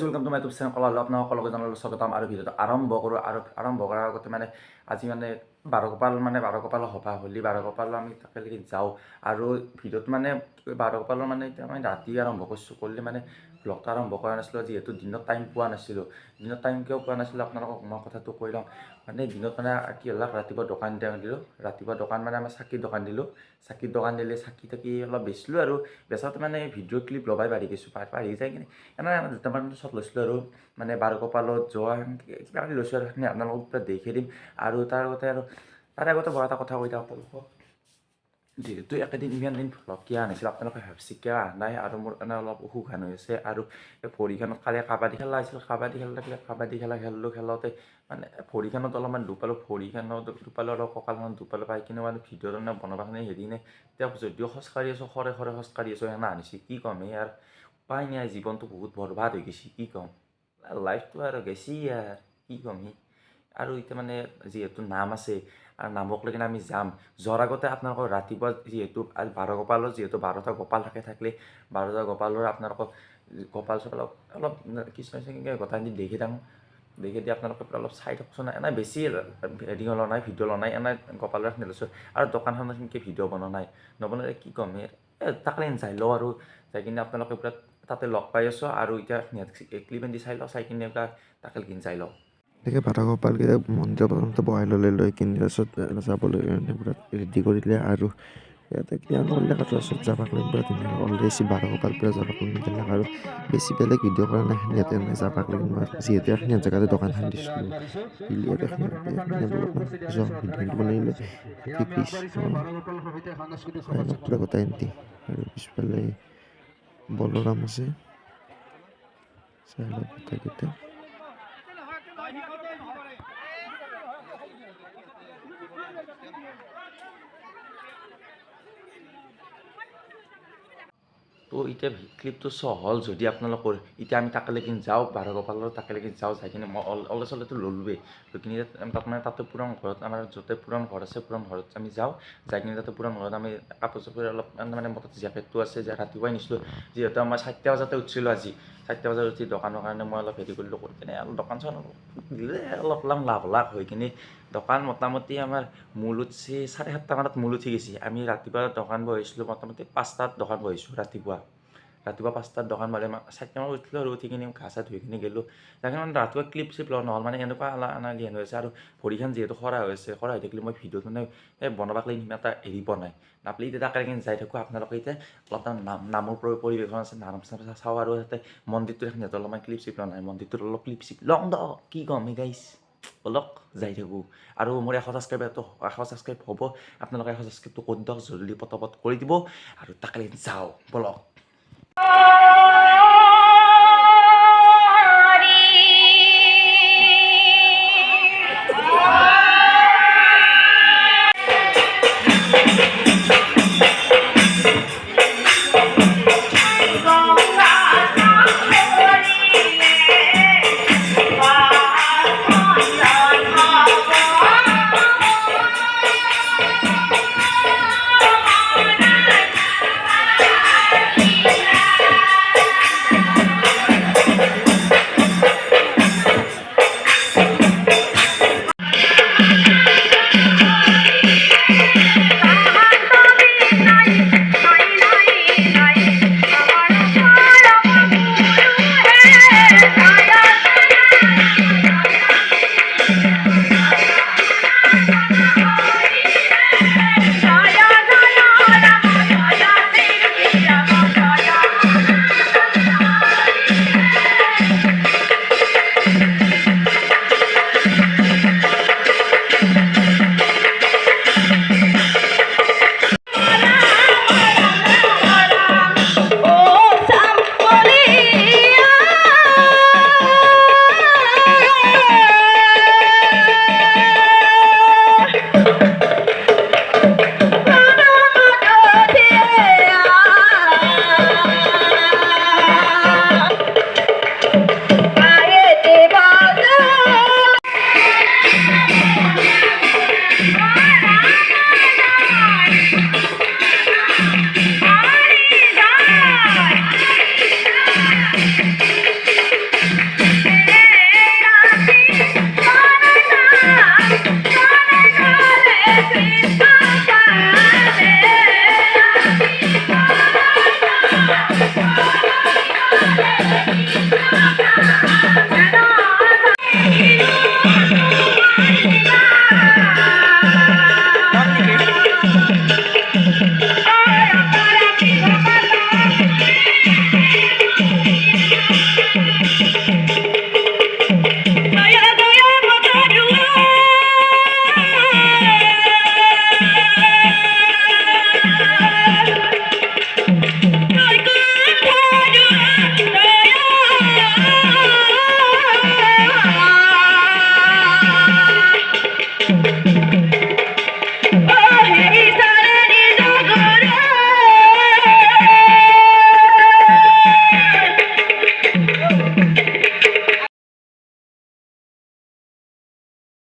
welcome to my YouTube channel কলা আপোনাক সকলোকে জনালোঁ স্বাগতম আৰু ভিডিঅ'টো আৰম্ভ কৰোঁ আৰু আৰম্ভ কৰাৰ আগতে মানে আজি মানে বাৰ কপাল সভা হ'লি বাৰ কপাল আমি তাকেলৈকে যাওঁ আৰু ভিডিঅ'টো মানে বাৰ কপালৰ মানে এতিয়া আমি ৰাতি আৰম্ভ কৰিছোঁ কৰিলে মানে ব্লগটো আৰম্ভ কৰা নাছিলোঁ যিহেতু দিনত টাইম পোৱা নাছিলোঁ দিনত টাইম কিয় পোৱা নাছিলোঁ আপোনালোকক মই কথাটো কৈ লওঁ মানে দিনত মানে কি হ'ল ৰাতিপুৱা দোকান দিলোঁ ৰাতিপুৱা দোকান মানে আমাৰ চাকিৰ দোকান দিলোঁ চাকিৰ দোকান দিলে চাকি তাকি অলপ বেচিলোঁ আৰু বেচাওঁতে মানে ভিডিঅ' ক্লিপ লগাই পাৰি গৈছোঁ পাৰি যায় কিনে এনেকৈ দুটামান চব লৈছিলোঁ আৰু মানে বাৰ কপালত যোৱা কিবা কিবি লৈছোঁ আৰু সেইখিনি আপোনালোকক পুৰা দেখি দিম আৰু তাৰ আগতে বৰ এটা কথা কৈ থাকোঁ আপোনালোকক যিহেতু একেদিন ইমান দিন ভ্লগ কিয় আনিছিল আপোনালোকে ভাবিছে কিয় অহা নাই আৰু মোৰ কাৰণে অলপ অসুখান হৈ আছে আৰু এই ভৰিখনত কালি কাবাডী খেলা হৈছিল কাবাডী খেলা থাকিলে কাবাডী খেলা খেলোঁতে মানে ভৰিখনত অলপমান দুপালোঁ ভৰিখনত দুপালোঁ আৰু কঁকালখনত দুপালোঁ পাই কিনে মানে ভিডিঅ'টো বনাবাখিনি হেৰি নাই এতিয়া যদিও খোজকাঢ়ি আছোঁ খৰে খোজকাঢ়ি আছোঁ সেনা আনিছে কি ক'ম ইয়াৰ উপায় নাই জীৱনটো বহুত বৰবাদ হৈ গৈছে কি ক'ম লাইফটো আৰু গেছি ইয়াৰ কি ক'ম আৰু এতিয়া মানে যিহেতু নাম আছে আৰু নামক লৈ কিনে আমি যাম যোৱাৰ আগতে আপোনালোকৰ ৰাতিপুৱা যিহেতু বাৰ কপালৰ যিহেতু 12টা গোপাল থাকিলে 12টা গোপালৰ আপোনালোকক গোপাল চোপাল অলপ কৃষ্ণ গোটাই দি দেখি থাকোঁ দেখি দি আপোনালোকে অলপ চাই থাকচোন এনেই বেছি হেৰি লোৱা নাই ভিডিঅ' লোৱা নাই এনেই গোপালৰ লৈছোঁ আৰু দোকানখনত সেনেকৈ ভিডিঅ' বনোৱা নাই নবনালে কি ক'ম তাকে যাই লওঁ আৰু যাই কিনে আপোনালোকে পুৰা তাতে লগ পাই আছোঁ আৰু এতিয়া ক্লিপেণ্টি চাই লওঁ চাই কিনে তাকে কিনি চাই লওঁ তেনেকৈ বাৰ কপালকেইটা মন্দিৰৰ প্ৰথমতে বহাই ল'লে লৈ কিনি তাৰপিছত যাবলৈ পুৰা ৰেডি কৰি দিলে আৰু ইয়াতে ক্লিয়াৰ কৰিলে তাৰপিছত যাবাক লৈ পুৰা ধুনীয়াকৈ অলৰেডি বাৰ কপাল পুৰা যাবাক লৈ দিলাক আৰু বেছি বেলেগ ভিডিঅ' কৰা নাই ইয়াতে নাই যাবাক লৈ যিহেতু এখিনি জেগাতে দোকানখন দিছিলোঁ দিলি আৰু ভিডিঅ' বনাই লৈ পুৰা গোটাই এনটি আৰু পিছফালে বলৰাম আছে চাই লওক গোটেইকেইটা তো এতিয়া ক্লিপটো চহল যদি আপোনালোকৰ এতিয়া আমি তাকেলৈকে যাওঁ বাৰ কপালৰ তাকেলৈকে যাওঁ যাই কিনে মই অলপ চলতো ল'লোৱেই লৈ কিনে তাত মানে তাতে পুৰণ ঘৰত আমাৰ য'তে পুৰণ ঘৰ আছে পুৰণ ঘৰত আমি যাওঁ যাই কিনে তাতে পুৰণ ঘৰত আমি কাপোৰ চাপোৰ অলপ মানে মোৰ তাত জেকেটটো আছে যে ৰাতিপুৱাই নিছিলোঁ যিহেতু মই 4টা বজাতে উঠিছিলোঁ আজি 4টা বজাত উঠি দোকানৰ কাৰণে মই অলপ হেৰি কৰিলোঁ কৰি কিনে দোকান চোকান দিলে অলপ লাভ হৈ কিনে দোকান মোটামুটি আমাৰ মূল উঠছি 7:30 মানত মূল উঠি গৈছে আমি ৰাতিপুৱা দোকান বহিছিলোঁ মোটামুটি 5টাত দোকান বহিছোঁ ৰাতিপুৱা 5টাত দোকান বহে 4টা মানত উঠিলোঁ আৰু উঠি কিনে গা চা ধুই কিনে গ'লোঁ যাকে মানে ৰাতিপুৱা ক্লিপ চিপ লোৱা নহ'ল মানে এনেকুৱা আনালিহেন হৈ আছে আৰু ভৰিখন যিহেতু খৰা হৈ থাকিলে মই ভিডিঅ'ত মানে বনাবাক লৈ সিমান এটা হেৰি পোৱা নাই নাপলি এতিয়া তাকে যাই থাকোঁ আপোনালোকে এতিয়া অলপ নামৰ পৰিৱেশন আছে নাম চাওঁ আৰু তাতে মন্দিৰটো সিহঁতৰ অলপমান ক্লিপ চিপ লোৱা নাই মন্দিৰটোত অলপ ক্লিপ চিপ লওঁ কি ক'ম গাইছ অলপ যাই থাকোঁ আৰু মোৰ 100 ছাবস্ক্ৰাইব হ'ব আপোনালোকে 100 ছাবস্ক্ৰাইবটো কৰি দিয়ক জলদি পটাপট কৰি দিব আৰু তাকে যাওঁ বলক